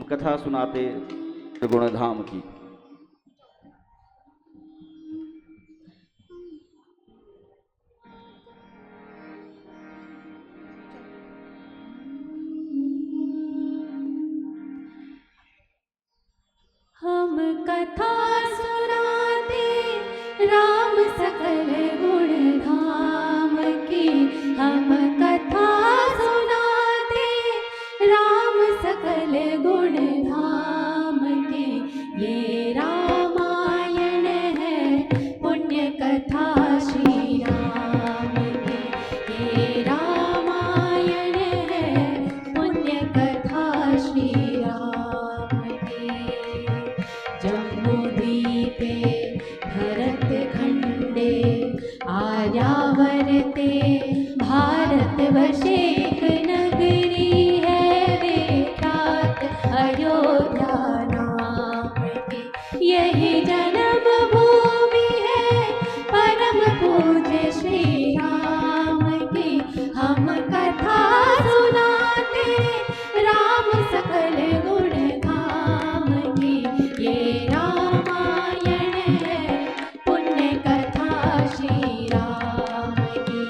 कथा सुनाते गुणधाम की। हम कथा सुनाते राम सकल गुण धाम की। हम कथा सुनाते राम सकल गुण धाम की। ये रामायण है पुण्य कथा श्री राम की। ये रामायण है पुण्य कथा श्री राम की। जम्बूद्वीपे भरतखण्डे आर्यावर्ते भारतवर्षे एक नगरी है विख्यात अयोध्या नाम की। यही जन्म भूमि है परम पूज्य श्री राम की। हम कथा सुनाते राम सकल गुण धाम की। ये रामायण है पुण्य कथा श्री राम की।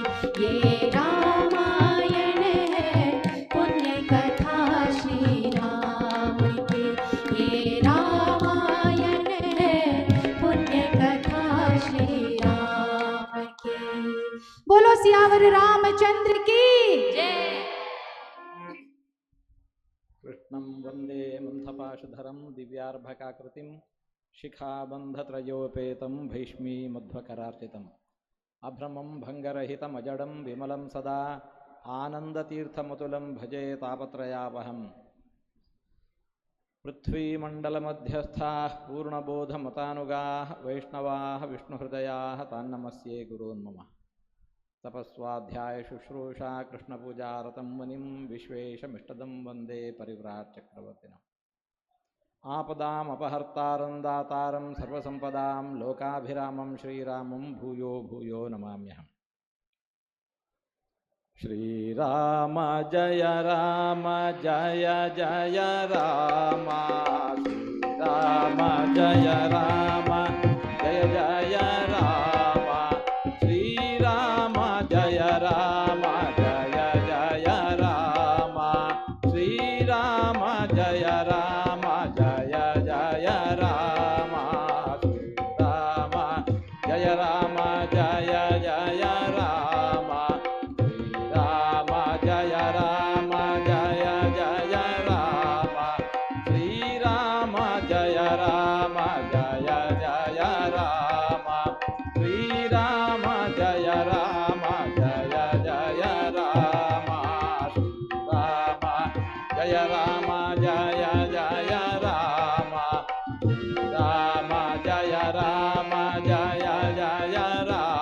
ये रामायण है पुण्य कथा श्री राम की। ये रामायण है पुण्य कथा श्री राम की। बोलो सियावर रामचंद्र की जय। कृष्णं वंदे मंथपाशधरं दिव्यार्भकाकृतिं शिखाबन्धत्रयोपेतं भैष्मीमध्वकरार्चितम् अभ्रमं भङ्गरहितमजडं विमलं सदा आनन्दतीर्थमतुलं भजे तापत्रयापहम् पृथ्वीमण्डलमध्यस्थाः पूर्णबोधमतानुगाः वैष्णवाः विष्णुहृदयाः तान्नमस्ये गुरून्मम तपस्वाध्याय शुश्रूषा कृष्णपूजारतं मुनिं विश्वेशमिष्टदं वन्दे परिव्राट् चक्रवर्तिनम् आपदामपहर्तारं दातारं सर्वसम्पदां लोकाभिरामं श्रीरामं भूयो भूयो नमाम्यहम्। श्रीराम जय राम जय जय राम। श्रीराम जय राम जय जय राम। श्रीराम जय राम जय जय राम। श्रीराम जय राम जय जय राम। श्रीराम जय राम जय जय राम। श्रीराम जय राम जय जय राम। श्रीराम जय राम जय जय राम। श्रीराम जय राम जय जय राम। श्रीराम जय राम जय जय राम। श्रीराम जय राम जय जय राम।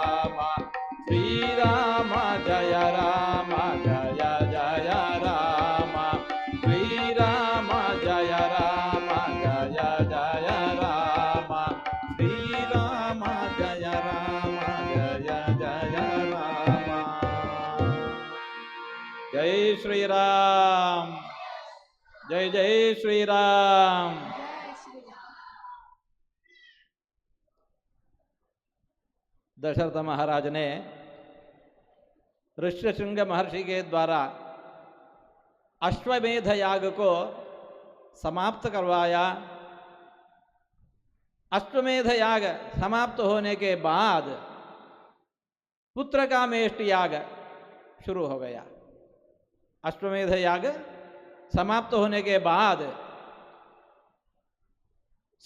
श्रीराम जय राम जय जय राम। श्रीराम जय राम जय जय राम। श्रीराम जय राम जय जय राम। जय श्री राम जय जय श्री राम। दशरथ महाराज ने ऋष्यशृंग महर्षि के द्वारा अश्वमेध याग को समाप्त करवाया। अश्वमेध याग समाप्त होने के बाद पुत्र का मेष्ट याग शुरू हो गया। अश्वमेध याग समाप्त होने के बाद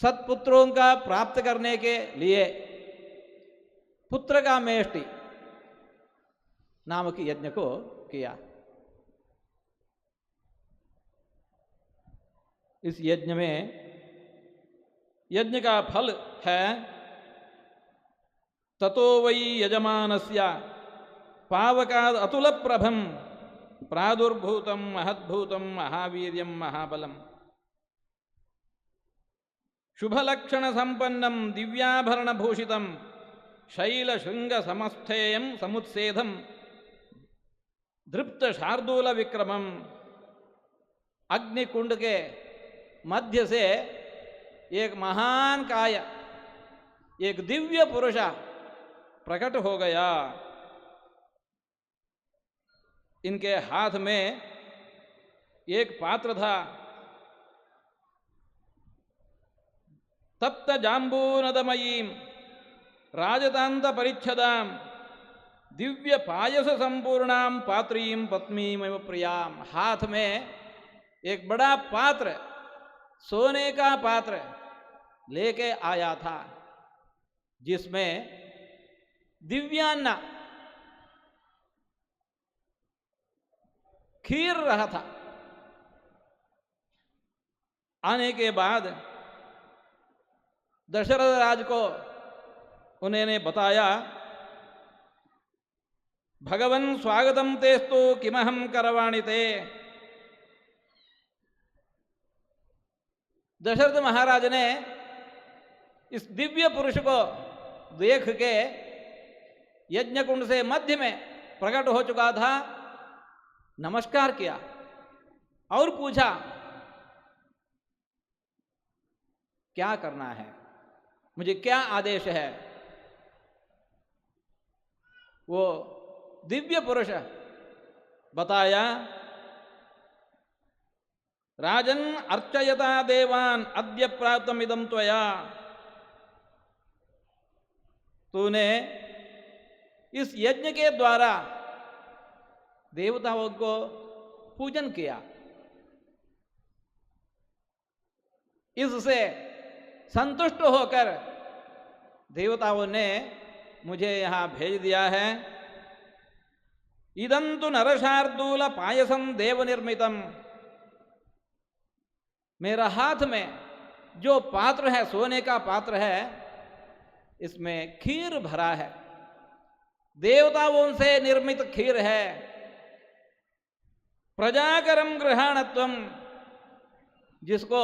सत्पुत्रों का प्राप्त करने के लिए पुत्र का मेष्टि नामक यज्ञ को किया। इस यज्ञ में यज्ञ का फल है ततो वै यजमानस्य पावकाद अतुल प्रभम प्रादुर्भूतम महद्भूतम महावीर्यम महाबलम शुभलक्षण संपन्नम दिव्याभरण भूषितम शैलशृंग समस्थेयम समुत्सेधम दृप्त शार्दूल विक्रमम। अग्निकुंड के मध्य से एक महान काय, एक दिव्य पुरुष प्रकट हो गया। इनके हाथ में एक पात्र था। तप्त जाम्बूनदमयीं राजतांत परिच्छदाम दिव्य पायस संपूर्णाम पात्रीम पत्नीमेव प्रियाम। हाथ में एक बड़ा पात्र, सोने का पात्र लेके आया था, जिसमें दिव्यान्न खीर रहा था। आने के बाद दशरथ राज को उन्होंने बताया, भगवन् स्वागतम तेस्तु किमहम करवाणि ते। दशरथ महाराज ने इस दिव्य पुरुष को देख के यज्ञ कुंड से मध्य में प्रकट हो चुका था, नमस्कार किया और पूछा क्या करना है, मुझे क्या आदेश है। वो दिव्य पुरुष बताया, राजन अर्चयता देवान अद्य प्राप्तम इदम त्वया। तूने इस यज्ञ के द्वारा देवताओं को पूजन किया, इससे संतुष्ट होकर देवताओं ने मुझे यहां भेज दिया है। इदंतु नरशार्दूल पायसम देव निर्मितम। मेरा हाथ में जो पात्र है, सोने का पात्र है, इसमें खीर भरा है, देवताओं से निर्मित खीर है। प्रजाकरम गृहाणत्वम, जिसको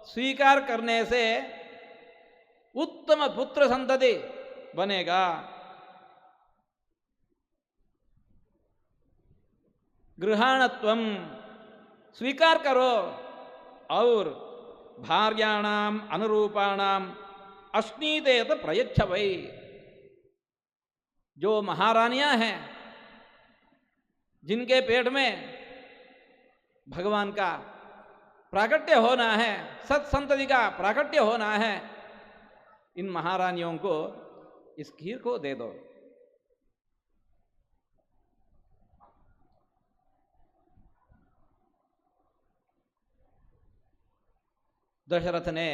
स्वीकार करने से उत्तम पुत्र संतति बनेगा। गृहाणत्वम, स्वीकार करो। और भार्याणाम अनुरूपाणाम अश्नीतेत प्रयच्छ वै। जो महारानियां हैं, जिनके पेट में भगवान का प्राकट्य होना है, सत्संतति का प्राकट्य होना है, इन महारानियों को इस खीर को दे दो। दशरथ ने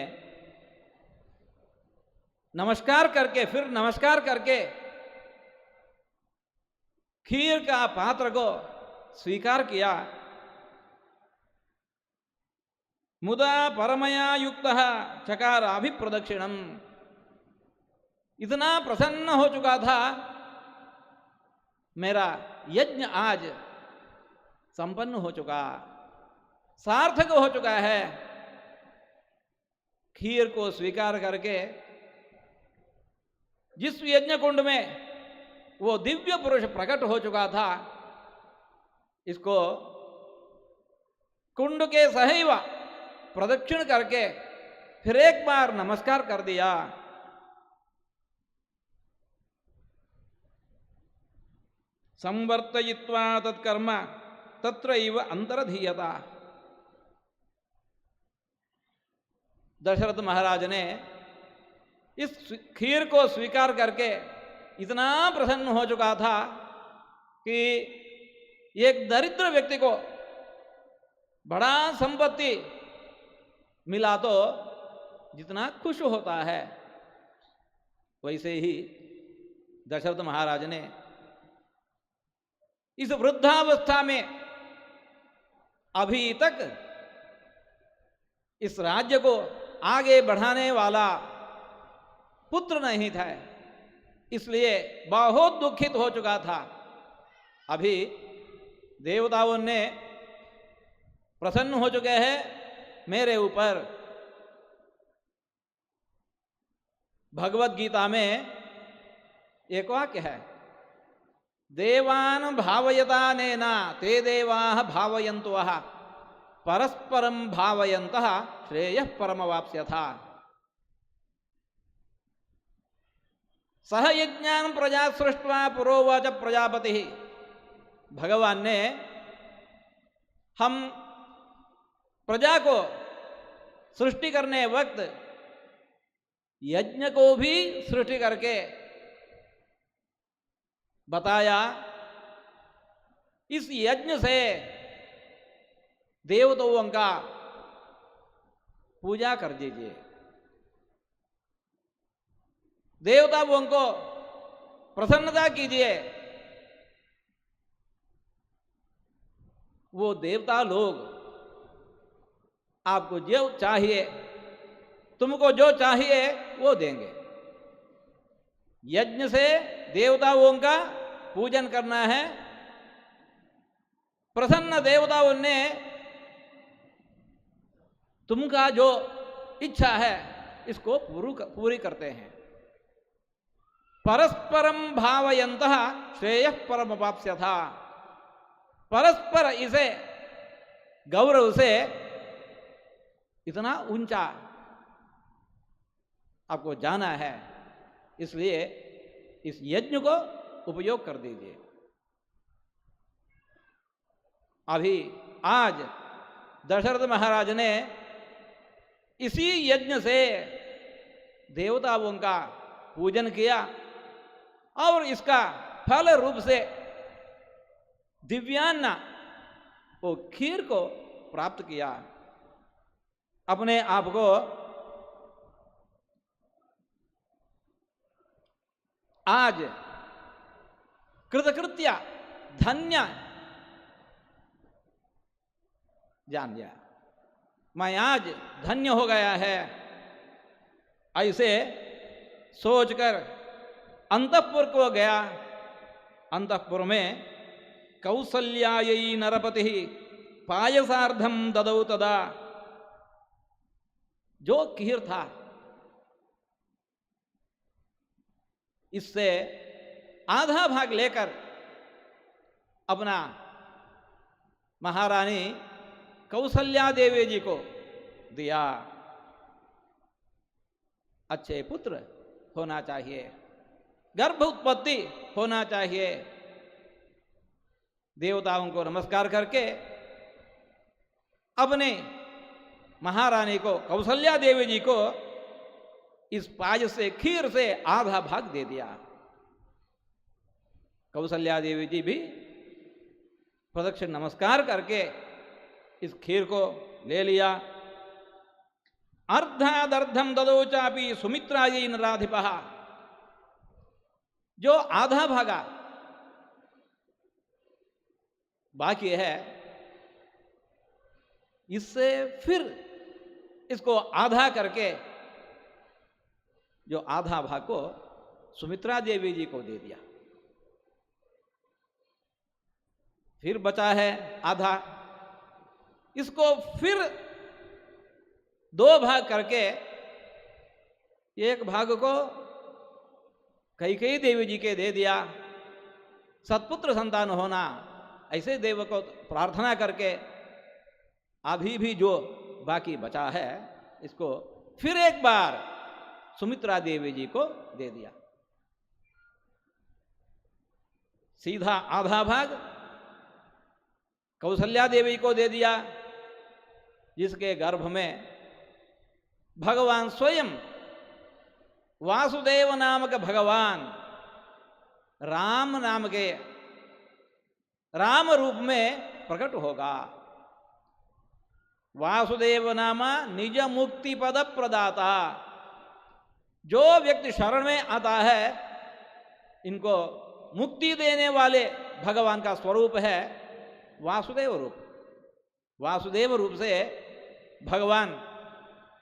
नमस्कार करके, फिर नमस्कार करके खीर का पात्र को स्वीकार किया। मुदा परमया युक्तः चकार अभिप्रदक्षिणम। इतना प्रसन्न हो चुका था, मेरा यज्ञ आज संपन्न हो चुका, सार्थक हो चुका है। खीर को स्वीकार करके जिस यज्ञ कुंड में वो दिव्य पुरुष प्रकट हो चुका था, इसको कुंड के सहैव प्रदक्षिण करके फिर एक बार नमस्कार कर दिया। संवर्तयित्वा तत्कर्म तत्रैव अंतरधीयता। दशरथ महाराज ने इस खीर को स्वीकार करके इतना प्रसन्न हो चुका था कि एक दरिद्र व्यक्ति को बड़ा संपत्ति मिला तो जितना खुश होता है, वैसे ही दशरथ महाराज ने इस वृद्धावस्था में अभी तक इस राज्य को आगे बढ़ाने वाला पुत्र नहीं था, इसलिए बहुत दुखित हो चुका था। अभी देवताओं ने प्रसन्न हो चुके हैं मेरे ऊपर। भगवत गीता में एक वाक्य है, देवान भावयता नेना ते देवाः भावयन्तु वः। परस्परम भावयन्तः श्रेयः परमवाप्स्यथा। सह यज्ञान प्रजा सृष्ट्वा पुरोवाच प्रजापति। भगवान ने हम प्रजा को सृष्टि करने वक्त यज्ञ को भी सृष्टि करके बताया। इस यज्ञ से देवताओं का पूजा कर दीजिए, देवताओं को प्रसन्नता कीजिए। वो देवता लोग आपको जो चाहिए, तुमको जो चाहिए वो देंगे। यज्ञ से देवताओं का पूजन करना है। प्रसन्न देवताओं ने तुमका जो इच्छा है इसको पूरी करते हैं। परस्परम भावयन्तः श्रेयः परमवाप्स्यथा। परस्पर इसे गौरव से इतना ऊंचा आपको जाना है, इसलिए इस यज्ञ को उपयोग कर दीजिए। अभी आज दशरथ महाराज ने इसी यज्ञ से देवताओं का पूजन किया और इसका फल रूप से दिव्यान्न वो खीर को प्राप्त किया। अपने आप को आज कृतकृत्य धन्य जान लिया। मैं आज धन्य हो गया है, ऐसे सोचकर अंतःपुर को गया। अंतःपुर में कौसल्यायै नरपति पायसार्धम ददौ तदा। जो खीर था इससे आधा भाग लेकर अपना महारानी कौसल्या देवी जी को दिया। अच्छे पुत्र होना चाहिए, गर्भ उत्पत्ति होना चाहिए। देवताओं को नमस्कार करके अपने महारानी को कौसल्या देवी जी को इस पाय से खीर से आधा भाग दे दिया। कौसल्या देवी जी भी प्रदक्षिण नमस्कार करके इस खीर को ले लिया। अर्धादर्धम ददौ चापि सुमित्रायै नराधिपः। जो आधा भागा बाकी है, इससे फिर इसको आधा करके जो आधा भाग को सुमित्रा देवी जी को दे दिया। फिर बचा है आधा, इसको फिर दो भाग करके एक भाग को कैकेयी देवी जी के दे दिया। सत्पुत्र संतान होना, ऐसे देव को प्रार्थना करके अभी भी जो बाकी बचा है इसको फिर एक बार सुमित्रा देवी जी को दे दिया। सीधा आधा भाग कौसल्या देवी को दे दिया, जिसके गर्भ में भगवान स्वयं वासुदेव नामक भगवान राम नाम के राम रूप में प्रकट होगा। वासुदेव नामा निज मुक्ति पद प्रदाता। जो व्यक्ति शरण में आता है, इनको मुक्ति देने वाले भगवान का स्वरूप है वासुदेव रूप। वासुदेव रूप से भगवान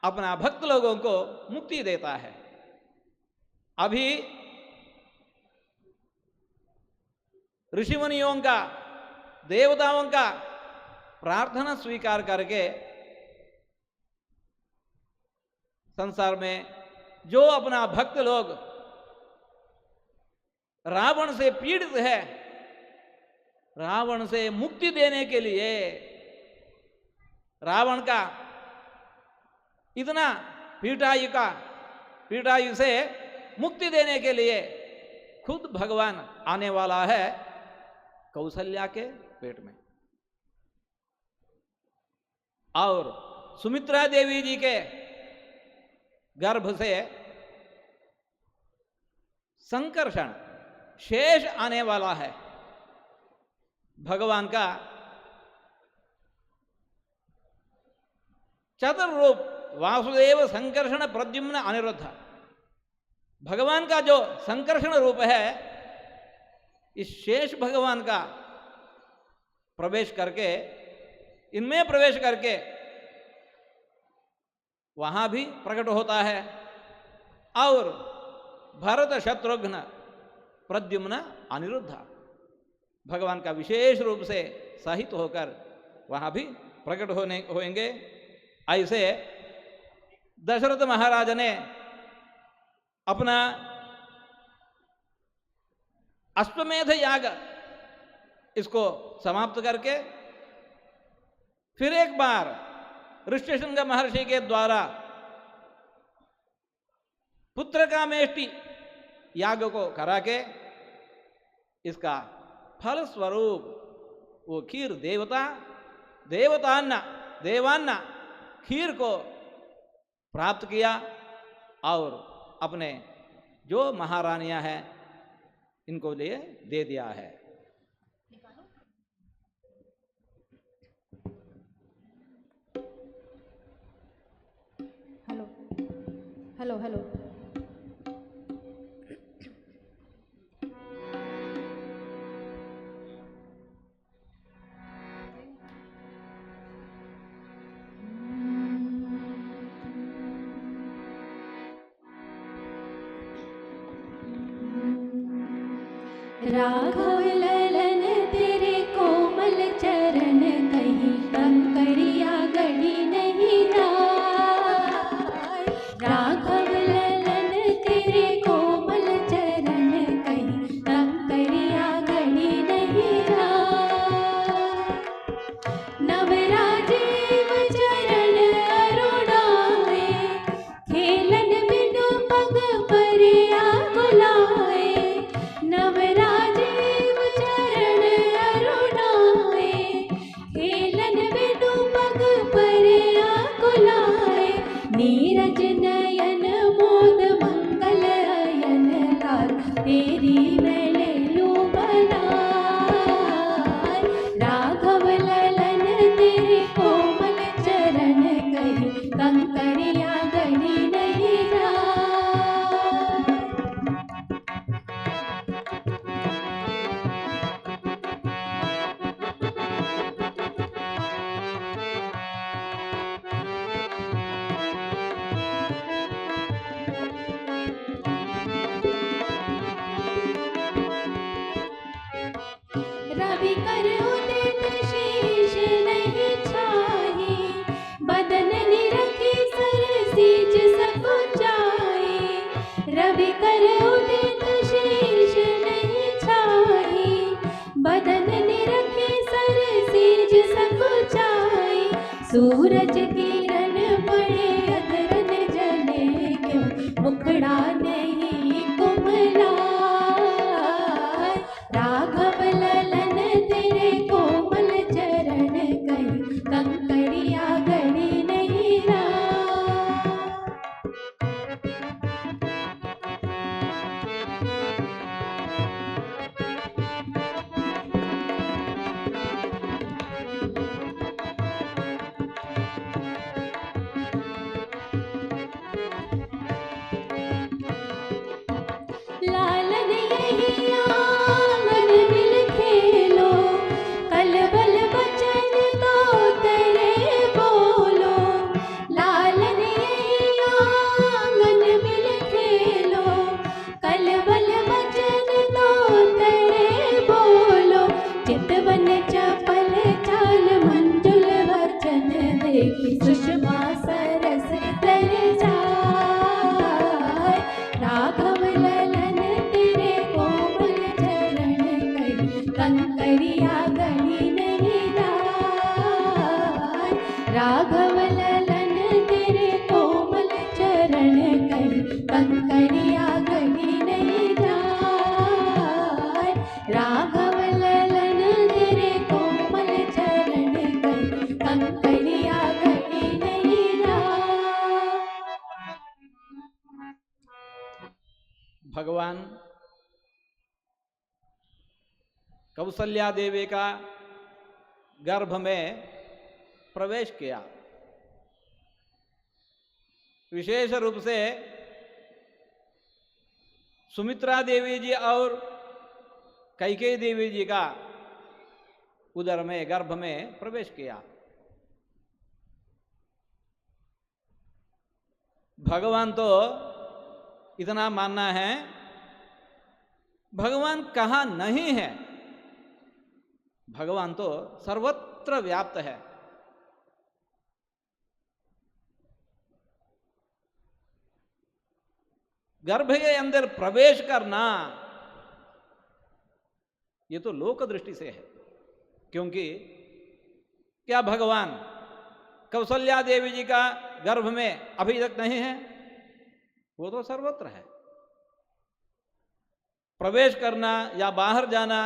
अपना भक्त लोगों को मुक्ति देता है। अभी ऋषिमुनियों का, देवताओं का प्रार्थना स्वीकार करके संसार में जो अपना भक्त लोग रावण से पीड़ित है, रावण से मुक्ति देने के लिए रावण का इतना पीटायु से मुक्ति देने के लिए खुद भगवान आने वाला है कौशल्या के पेट में, और सुमित्रा देवी जी के गर्भ से संकर्षण शेष आने वाला है। भगवान का चतुर्रूप वासुदेव संकर्षण प्रद्युम्न अनिरुद्ध, भगवान का जो संकर्षण रूप है, इस शेष भगवान का प्रवेश करके, इनमें प्रवेश करके वहां भी प्रकट होता है, और भरत शत्रुघ्न प्रद्युम्न अनिरुद्ध भगवान का विशेष रूप से सहित होकर वहां भी प्रकट होंगे। ऐसे दशरथ महाराज ने अपना अश्वमेध याग इसको समाप्त करके फिर एक बार ऋष्यशृंग महर्षि के द्वारा पुत्र कामेष्टि याग को करा के इसका फल स्वरूप वो खीर देवान्न खीर को प्राप्त किया, और अपने जो महारानियां हैं इनको लिए दे दिया है। Hello hello hello Raghav Lalan तेरे कोमल चरण कहीं कंकरिया गढ़ी नहीं राय। राघव ललन तेरे कोमल चरण कहीं कंकरिया गढ़ी नहीं राय। नवराजीव चरण अरुणाए खेलन बिनु पग परिया बुलाए। नवराजीव चरण अरुणाए खेलन बिनु पग परिया बुलाए। नीरज नयन मोद मंगल अयन लाल तेरी मैं ले लूं बनाए। राघव ललन तेरे कोमल चरण कहीं कंकरिया गढ़ी नहीं राय। रवि कर उदित शीश नहीं छाई। बदन निरखी सर सीज सकुचाई। रवि कर उदित शीश नहीं छाई। बदन निरखी सर सीज सकुचाई। सूरज किरण पड़े अधरन जले क्यों मुखड़ा नहीं कुमला। राघव ललन तेरे कोमल चरण कहीं कंकरिया गढ़ी नहीं राय। भगवान कौसल्या देवी का गर्भ में प्रवेश किया। विशेष रूप से सुमित्रा देवी जी और कैकेयी देवी जी का उदर में गर्भ में प्रवेश किया। भगवान तो इतना मानना है, भगवान कहाँ नहीं है, भगवान तो सर्वत्र व्याप्त है। गर्भ के अंदर प्रवेश करना ये तो लोक दृष्टि से है, क्योंकि क्या भगवान कौसल्या देवी जी का गर्भ में अभी तक नहीं है? वो तो सर्वत्र है। प्रवेश करना या बाहर जाना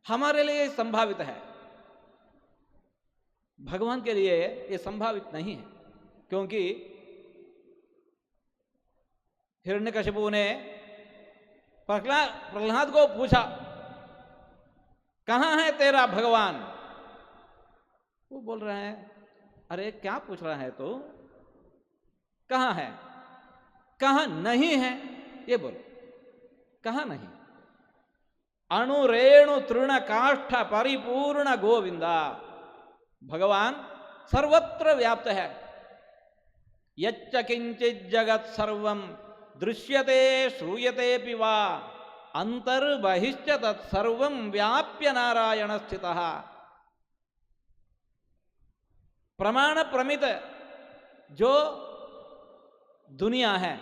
हमारे लिए संभावित है, भगवान के लिए ये संभावित नहीं है। क्योंकि हिरण्यकशिपु ने प्रहलाद को पूछा, कहां है तेरा भगवान? वो बोल रहे हैं, अरे क्या पूछ रहा है तो, कहां है, कहां नहीं है, ये बोल, कहां नहीं? अणुरेणु तृण काष्ठ परिपूर्ण गोविंदा, भगवान सर्वत्र व्याप्त है। यच्च किंचित जगत सर्वम दृश्यते श्रूयते पिवा अंतर्बहिश्च तत्सर्वं व्याप्य नारायण स्थितः। प्रमाण प्रमित जो दुनिया है,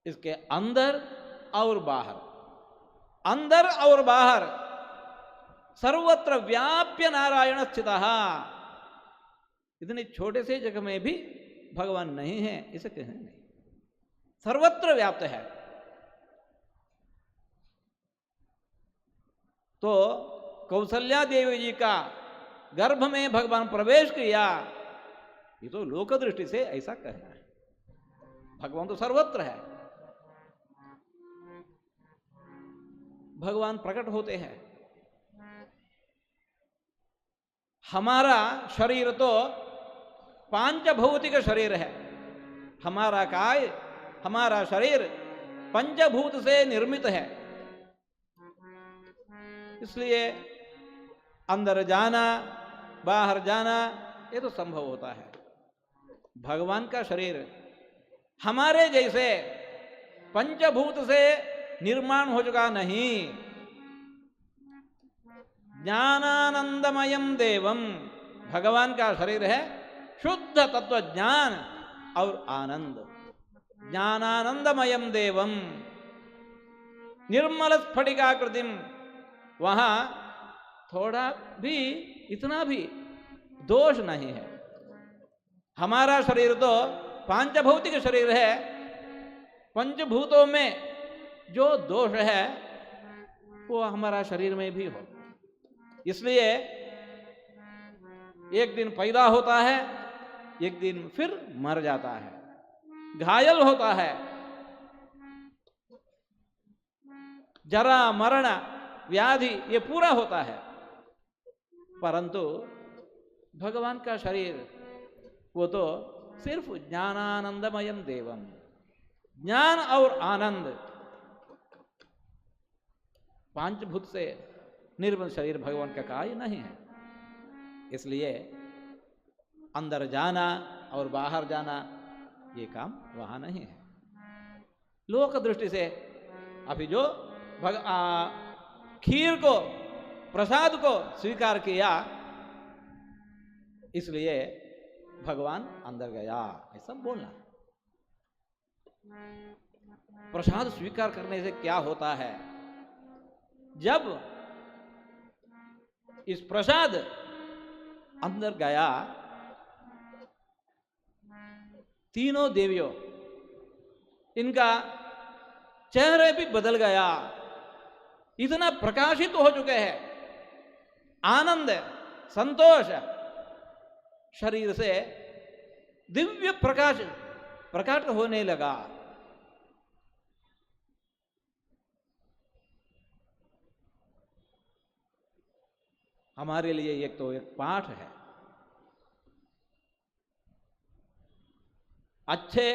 इसके अंदर और बाहर, अंदर और बाहर सर्वत्र व्याप्य नारायण स्थितः। इतने छोटे से जगह में भी भगवान नहीं है, इसे कहने नहीं, सर्वत्र व्याप्त है। तो कौसल्या देवी जी का गर्भ में भगवान प्रवेश किया, ये तो लोक दृष्टि से ऐसा कहना है। भगवान तो सर्वत्र है, भगवान प्रकट होते हैं। हमारा शरीर तो पांचभौतिक शरीर है, हमारा काय, हमारा शरीर पंचभूत से निर्मित है। इसलिए अंदर जाना बाहर जाना ये तो संभव होता है। भगवान का शरीर हमारे जैसे पंचभूत से निर्माण हो चुका नहीं। ज्ञानानंदमयम देवम, भगवान का शरीर है शुद्ध तत्व ज्ञान और आनंद। ज्ञानानंदमयम देवम निर्मल स्फटिकाकृतिम, वहां थोड़ा भी इतना भी दोष नहीं है। हमारा शरीर तो पांचभौतिक शरीर है, पंचभूतों में जो दोष है वो हमारा शरीर में भी हो। इसलिए एक दिन पैदा होता है, एक दिन फिर मर जाता है, घायल होता है। जरा मरण व्याधि ये पूरा होता है। परंतु भगवान का शरीर वो तो सिर्फ ज्ञानानंदमयम देवम, ज्ञान और आनंद, पांचभूत से निर्मल शरीर भगवान का कार्य नहीं है। इसलिए अंदर जाना और बाहर जाना ये काम वहां नहीं है। लोक दृष्टि से अभी जो खीर को प्रसाद को स्वीकार किया, इसलिए भगवान अंदर गया, ऐसा बोलना। प्रसाद स्वीकार करने से क्या होता है? जब इस प्रसाद अंदर गया, तीनों देवियों इनका चेहरे भी बदल गया, इतना प्रकाशित हो चुके हैं। आनंद संतोष शरीर से दिव्य प्रकाश प्रकट होने लगा। हमारे लिए एक तो एक पाठ है। अच्छे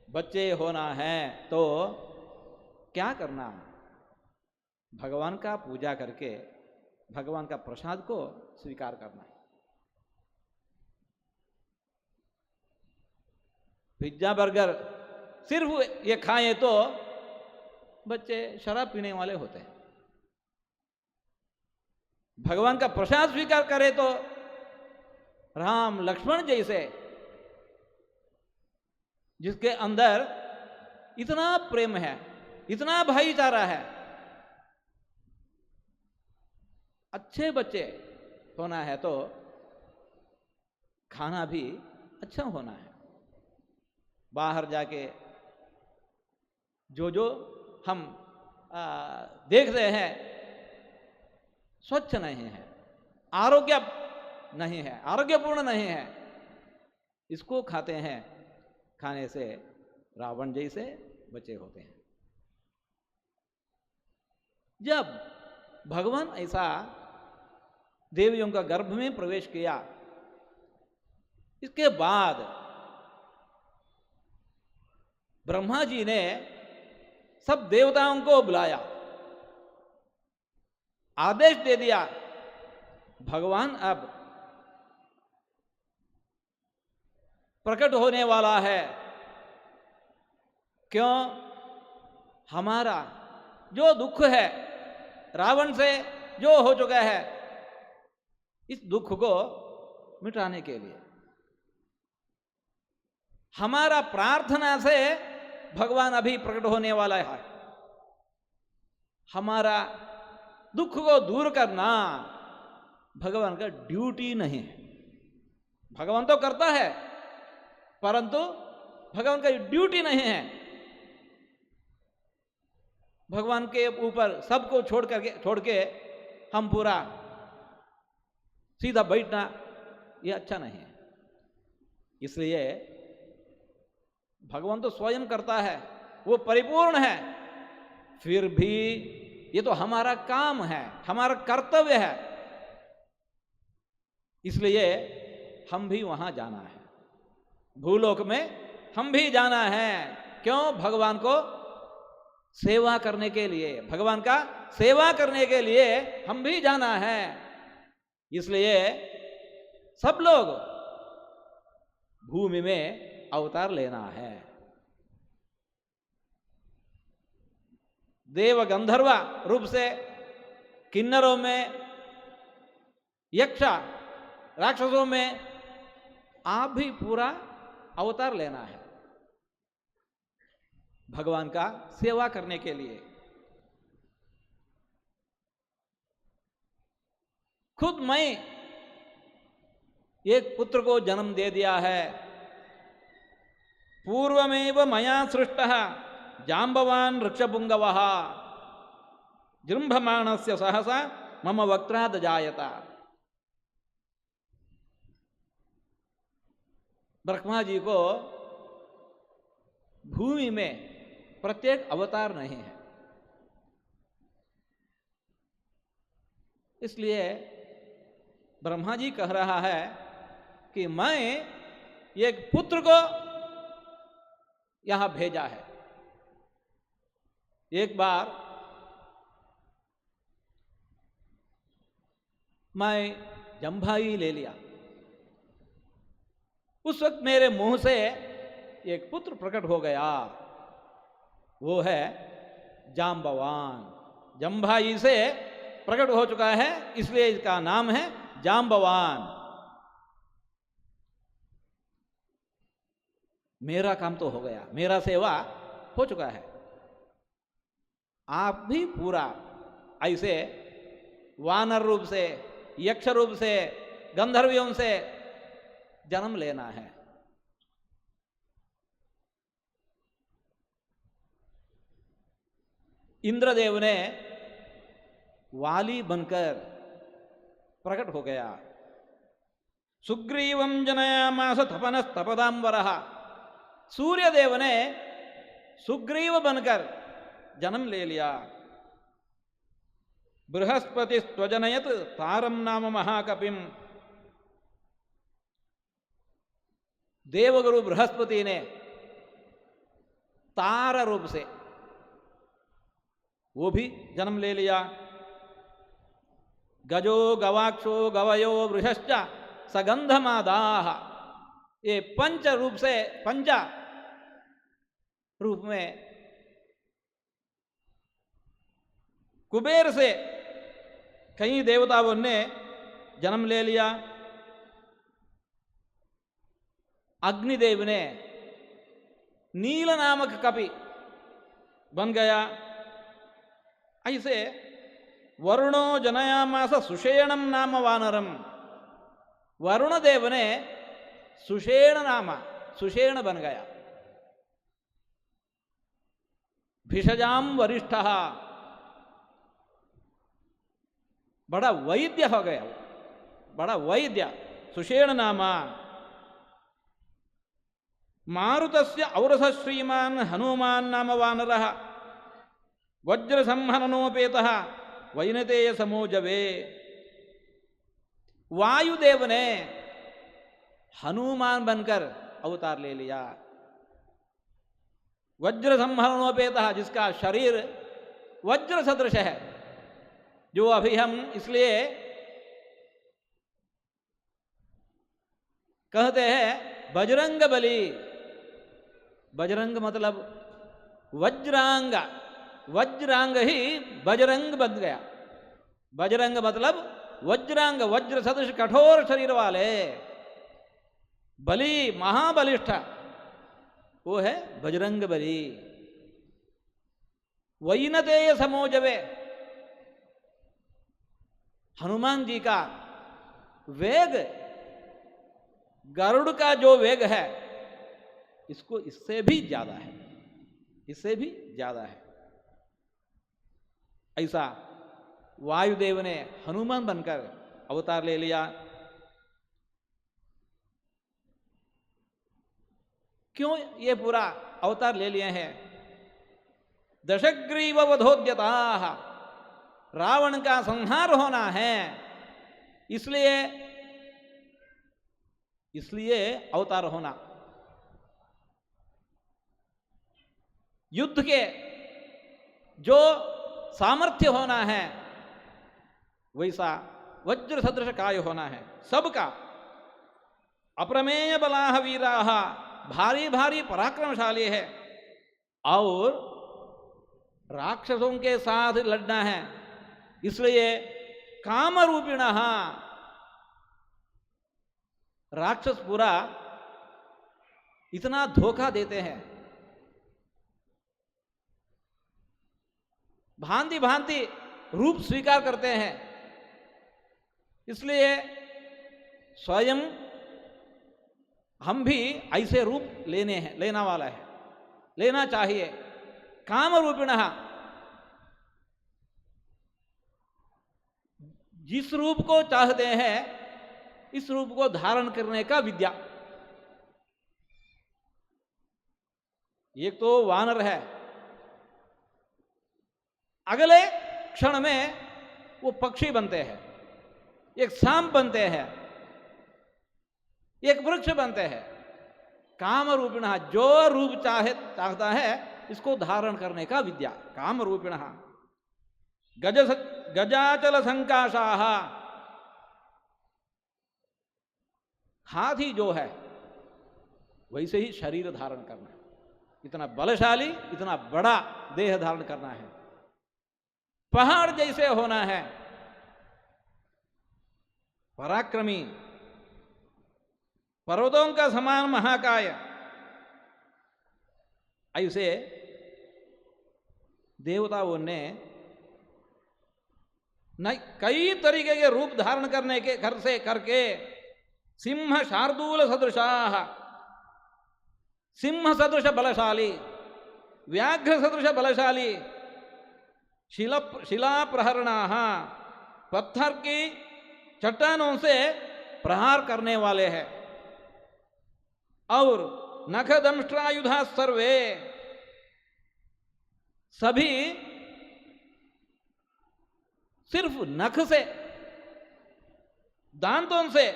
बच्चे होना है तो क्या करना? भगवान का पूजा करके भगवान का प्रसाद को स्वीकार करना है। पिज्जा बर्गर सिर्फ ये खाएं तो बच्चे शराब पीने वाले होते हैं। भगवान का प्रसाद स्वीकार करे तो राम लक्ष्मण जैसे जिसके अंदर इतना प्रेम है, इतना भाईचारा है, अच्छे बच्चे होना है तो खाना भी अच्छा होना है। बाहर जाके जो हम देख रहे हैं स्वच्छ नहीं है, आरोग्य नहीं है, आरोग्यपूर्ण नहीं है, इसको खाते हैं। खाने से रावण जैसे बचे होते हैं। जब भगवान ऐसा देवियों का गर्भ में प्रवेश किया, इसके बाद ब्रह्मा जी ने सब देवताओं को बुलाया, आदेश दे दिया, भगवान अब प्रकट होने वाला है। क्यों? हमारा जो दुख है रावण से जो हो चुका है, इस दुख को मिटाने के लिए हमारा प्रार्थना से भगवान अभी प्रकट होने वाला है। हमारा दुख को दूर करना भगवान का ड्यूटी नहीं है। भगवान तो करता है परंतु भगवान का ड्यूटी नहीं है। भगवान के ऊपर सबको छोड़ के हम पूरा सीधा बैठना ये अच्छा नहीं है। इसलिए भगवान तो स्वयं करता है, वो परिपूर्ण है, फिर भी ये तो हमारा काम है, हमारा कर्तव्य है, इसलिए हम भी वहां जाना है। भूलोक में हम भी जाना है। क्यों? भगवान को सेवा करने के लिए, भगवान का सेवा करने के लिए हम भी जाना है। इसलिए सब लोग भूमि में अवतार लेना है। देव गंधर्व रूप से, किन्नरों में, यक्ष राक्षसों में आप भी पूरा अवतार लेना है भगवान का सेवा करने के लिए। खुद मैं एक पुत्र को जन्म दे दिया है। पूर्वमेव मया सृष्टः जाम्बवान् वृक्षपुंगवः जृंभमाणस्य सहसा मम वक्त्राद् जायता। ब्रह्मा जी को भूमि में प्रत्येक अवतार नहीं है, इसलिए ब्रह्मा जी कह रहा है कि मैं एक पुत्र को यहां भेजा है। एक बार मैं जम्भाई ले लिया, उस वक्त मेरे मुंह से एक पुत्र प्रकट हो गया, वो है जाम्बवान। जम्भाई से प्रकट हो चुका है, इसलिए इसका नाम है जाम्बवान। मेरा काम तो हो गया, मेरा सेवा हो चुका है। आप भी पूरा ऐसे वानर रूप से, यक्ष रूप से, गंधर्वियों से जन्म लेना है। इंद्रदेव ने वाली बनकर प्रकट हो गया, सुग्रीवं जनयामास तपनस्तपदांवरः। सूर्यदेव ने सुग्रीव बनकर जन्म ले लिया। बृहस्पति स्वजनयत तारम नाम महाकपिम। देवगुरु बृहस्पति ने तार रूप से वो भी जन्म ले लिया। गजो गवाक्षो गवयो वृषश्च सगंधमादाह। ये पंच रूप से, पंचा रूप में कुबेर से कई देवताओं ने जन्म ले लिया। अग्निदेव ने नील नामक कपि बन गया। ऐसे वरुणो जनयामास सुषेणम नाम वानरम। वरुण देव ने सुषेण नाम, सुषेण बन गया। भिषजाम वरिष्ठः, बड़ा वैद्य हो गया, बड़ा वैद्य, सुषेण नामा। मारुतस्य औरस श्रीमान हनुमान नाम वानरः। वज्र संहननोपेतः वैनतेय समोजवे। वायुदेव ने हनुमान बनकर अवतार ले लिया। वज्र संहननोपेतः, जिसका शरीर वज्र सदृश है, जो अभी हम इसलिए कहते हैं बजरंग बली। बजरंग मतलब वज्रांग, वज्रांग ही बजरंग बन गया। बजरंग मतलब वज्रांग, वज्र सदृश कठोर शरीर वाले। बली महाबलिष्ठ, वो है बजरंग बली। वैनतेय समोजवे, हनुमान जी का वेग गरुड़ का जो वेग है, इसको इससे भी ज्यादा है, इससे भी ज्यादा है। ऐसा वायुदेव ने हनुमान बनकर अवतार ले लिया। क्यों ये पूरा अवतार ले लिए हैं? दशग्रीव वधोद्यताः, रावण का संहार होना है, इसलिए अवतार होना। युद्ध के जो सामर्थ्य होना है, वैसा वज्र सदृश काय होना है सबका। अप्रमेय बलाह वीराः, भारी भारी पराक्रमशाली है। और राक्षसों के साथ लड़ना है, इसलिए कामरूपिणः, राक्षस पूरा इतना धोखा देते हैं, भांति भांति रूप स्वीकार करते हैं। इसलिए स्वयं हम भी ऐसे रूप लेना वाला है, लेना चाहिए। कामरूपिणः, जिस रूप को चाहते हैं, इस रूप को धारण करने का विद्या। एक तो वानर है, अगले क्षण में वो पक्षी बनते हैं, एक सांप बनते हैं, एक वृक्ष बनते हैं। कामरूपिणः, जो रूप चाहता है, इसको धारण करने का विद्या। कामरूपिणः। गजाचल संकाशाः, हाथी जो है वैसे ही शरीर धारण करना है, इतना बलशाली, इतना बड़ा देह धारण करना है। पहाड़ जैसे होना है, पराक्रमी, पर्वतों का समान महाकाय। ऐसे देवताओं ने कई तरीके के रूप धारण करने के घर से करके सिंह शार्दूल सदृशाः, सिंह सदृश बलशाली, व्याघ्र सदृश बलशाली, शिला प्रहरणाः, पत्थर की चट्टानों से प्रहार करने वाले हैं। और नख दंष्ट्रायुधा सर्वे, सभी सिर्फ नख से, दांतों से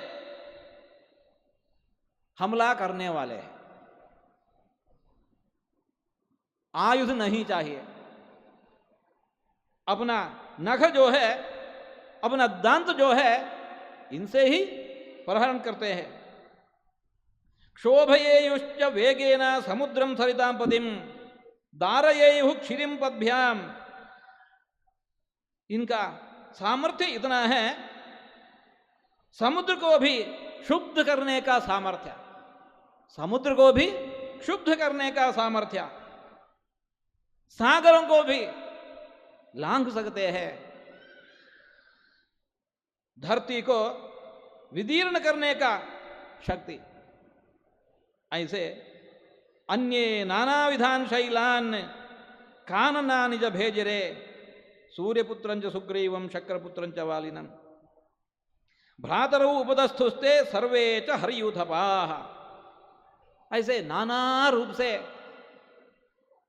हमला करने वाले हैं। आयुध नहीं चाहिए, अपना नख जो है, अपना दांत जो है, इनसे ही प्रहरण करते हैं। क्षोभयेयुश्च वेगेन समुद्रम सरितां पतिम दारयेयुः क्षिरिं पद्भ्याम। इनका सामर्थ्य इतना है, समुद्र को भी शुद्ध करने का सामर्थ्य, समुद्र को भी शुद्ध करने का सामर्थ्य, सागरों को भी लांघ सकते हैं, धरती को विदीर्ण करने का शक्ति। ऐसे अन्ये नाना विधान शैलान काननानि च भेजरे सूर्यपुत्रं च सुग्रीवं शक्रपुत्रं च वालिनं भ्रातरौ उपदस्थुस्ते सर्वे च हरियूथपाः। ऐसे नाना रूप से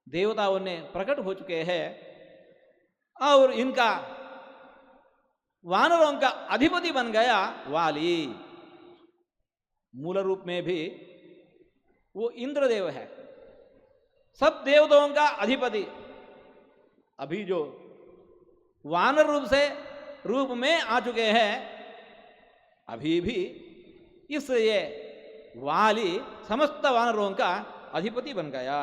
देवताओं ने प्रकट हो चुके हैं और इनका वानरों का अधिपति बन गया वाली। मूल रूप में भी वो इंद्रदेव है, सब देवताओं का अधिपति। अभी जो वानर रूप में आ चुके हैं, अभी भी इस ये वाली समस्त वानरों का अधिपति बन गया।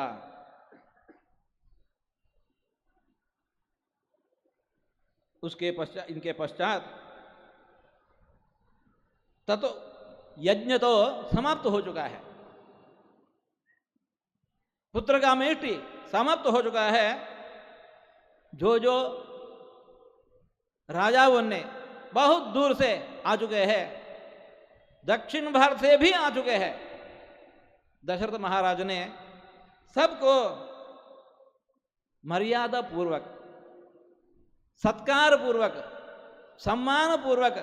उसके पश्चात, इनके पश्चात ततो यज्ञ तो समाप्त हो चुका है, पुत्र का मेष्टि समाप्त हो चुका है। जो जो राजाओं ने बहुत दूर से आ चुके हैं, दक्षिण भारत से भी आ चुके हैं, दशरथ महाराज ने सबको मर्यादा पूर्वक, सत्कार पूर्वक, सम्मान पूर्वक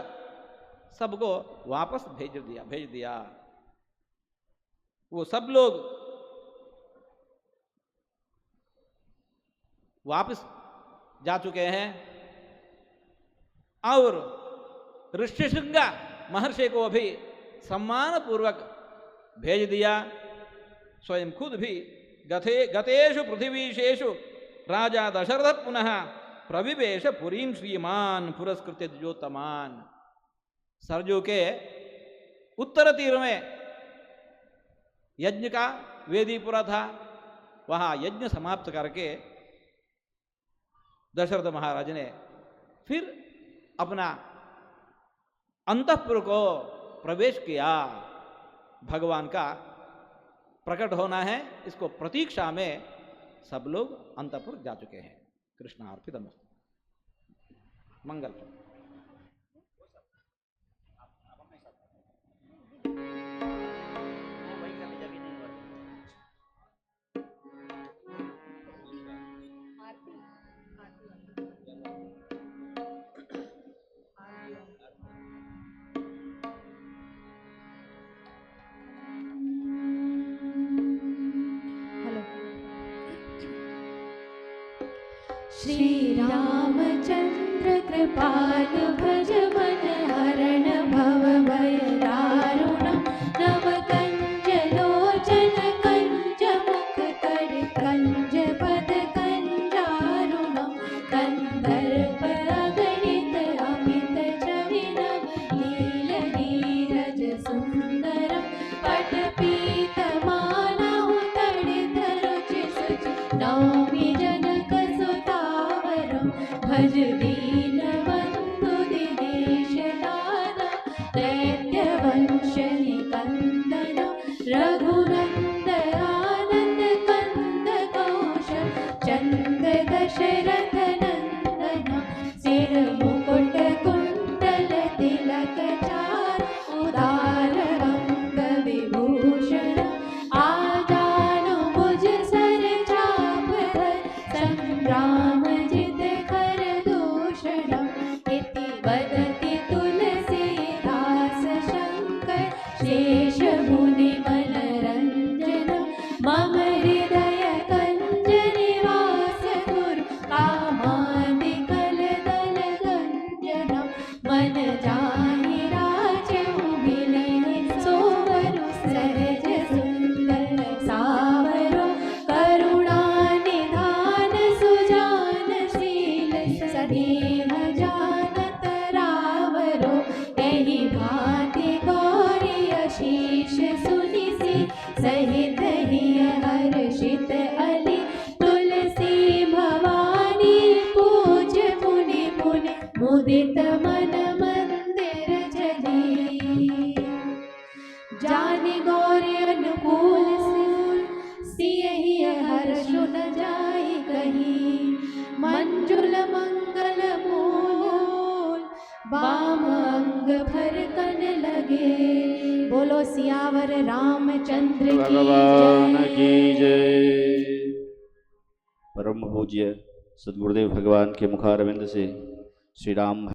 सबको वापस भेज दिया। वो सब लोग वापस जा चुके हैं और ऋष्यशृंग महर्षि को भी सम्मान पूर्वक भेज दिया। स्वयं खुद भी गतेषु पृथ्वीशेषु राजा दशरथ पुनः प्रविवेश पुरीं श्रीमान पुरस्कृत्य द्विजोत्तमान। सरजू के उत्तर तीर में यज्ञ का वेदीपुरा था, वहां यज्ञ समाप्त करके दशरथ महाराज ने फिर अपना अंतःपुर को प्रवेश किया। भगवान का प्रकट होना है, इसको प्रतीक्षा में सब लोग अंतःपुर जा चुके हैं। कृष्णार्पितमस्तु। मंगल। श्री रामचंद्र कृपाल भज मन हरण भव भय दारुणम नव कंज लोचन कंज मुख कर कंज पद कंजारुणम कंदर्प अगणित अमित चरिणम लील नीरज सुंदरम पट पीत मानहु तड़ित रुचि सुचि नौमि जनक भज दीन बंधु हर्षु न जाय कहीं, मंजुल मंगल मूल वाम अंग भर कन लगे। बोलो सियावर रामचंद्र की भगवान की जय। जय। परम पूज्य सदगुरुदेव भगवान के मुखारविंद से श्री राम